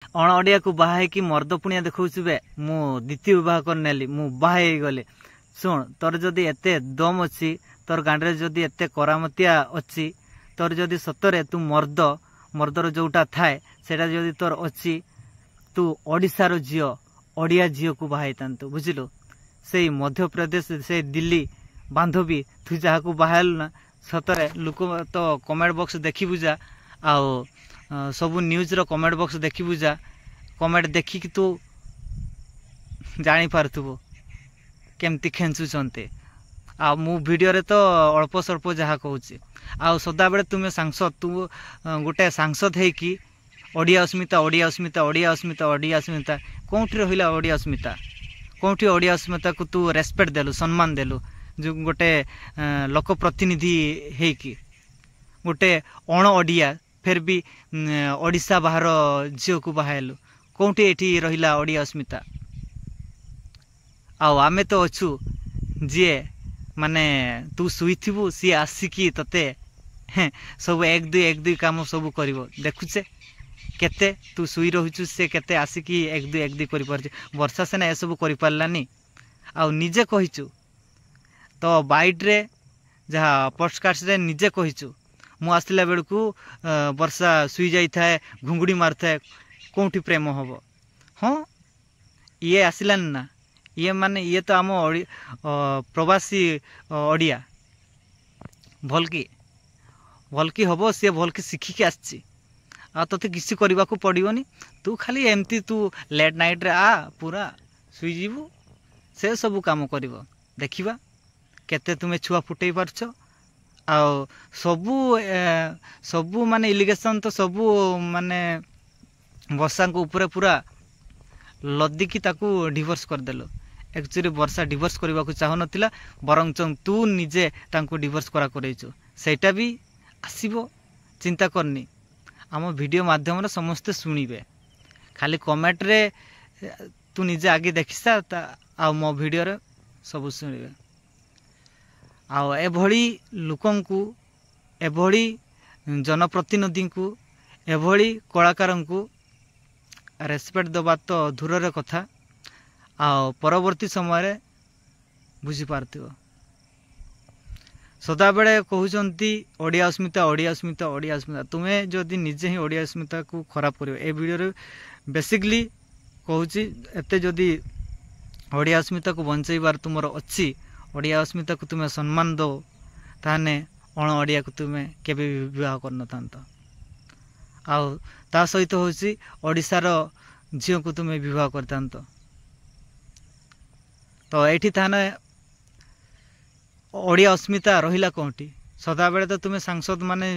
अण ओडिया को बाहा कि मर्द पुणिया देखौछु बे मु द्वितीय विवाह कर नेली मु बाहा गले शुण तोर जदि एते दम अच्छी तोर गांडे जदि एते करामतिया अच्छी तोर जदि सतरे तू मर्दर जोटा थाए सेटा जदि तोर अच्छी तू ओडिशार झील ओडिया झील को बाहाई तांतु बुझिलु से मध्य प्रदेश से दिल्ली बांधवी तू जहाँ को बाहल ना सतरे लोक तो कमेंट बॉक्स देखी बुझा आओ सबू न्यूज रो कमेंट बॉक्स देखी बुझा कमेंट देखिक तू जानी पारथुबो केमती खेचुचंते आ मु वीडियो रे तो अल्प स्वल्प जहाँ कहूँ आ सदा बेले तुम्हें सांसद तू गोटे सांसद है कि ओडिया अस्मिता ओडिया अस्मिता ओडिया अस्मिता ओडिया अस्मिता कौटी रहा ओडिया अस्मिता कौटी ओडिया अस्मिता को तू रेस्पेक्ट देलु सम्मान देलु जो गोटे लोक प्रतिनिधि है कि गोटे अण ओडिया फिर भी ओडिशा बाहर झील को बाहलु कौटी एठी रहिला ओडिया अस्मिता आमे तो अच्छु जी माने तू शुईथु सी आसिकी तते सब एक दुई काम सब कर देखुचे केते तू शुई रहुचु से केते आसिकी एक दुई कर पारछ वर्षा सेना ए सब कर पारलानी आ निजे कहिचु तो बाइट रे जहाँ पॉडकास्ट रे निजे कहिचु मु आसला बेलू वर्षा शुई जाई थाए घुंगुड़ी मार थाए कौटी प्रेम हम हाँ ये आसलानी ना ये माने ये तो आम प्रवासी ओडिया भलकी हम सी भलकी शिखिकी आसी आ ते किसी करने को पड़ोनी तू खाली एमती तू लेट नाइट रे आ पूरा शुईजु से सब काम कर देखा केते तुम्हें छुआ फुटई पारछ आ सबू माने इलिगेशन तो सबू माने वर्षा को ऊपर पूरा लदिकी ताकू डिवोर्स करदेलो एक्चुअली वर्षा डिवोर्स करने को चाहू ना बरंग तू निजे तांको डिवोर्स करा करैछु सेटा भी आसीबो चिंता करनी आम वीडियो माध्यम समस्ते शुणिबे खाली कमेंट रे तू निजे आगे देखिसा आ मो वीडियो रे सब शुणिबे आ एभली लोकन को एभली जनप्रतिनिधि को एभली कलाकार को रेस्पेक्ट दबा तो दूर कथा आ परवर्ती समय बुझी पारथिबो सदा बेले कहउचंती ओडिया अस्मिता ओडिया अस्मिता ओडिया अस्मिता तुम्हें जदि निजे ही ओडिया अस्मिता को खराब करियो ए वीडियो रे बेसिकली कहूची एते जदि ओडिया अस्मिता को बंचैबार तुमर अच्छी ओडिया अस्मिता को तुम्हें सम्मान दो ताने अण ओडिया को तुम्हें केबे विवाह करन तांत आउ ता सहित होची ओडिशार झील को तुम्हें विवाह करतांत तो एठी थाने ओडिया अस्मिता रहिला कोठी सदा बेले तो तुम्हें सांसद माने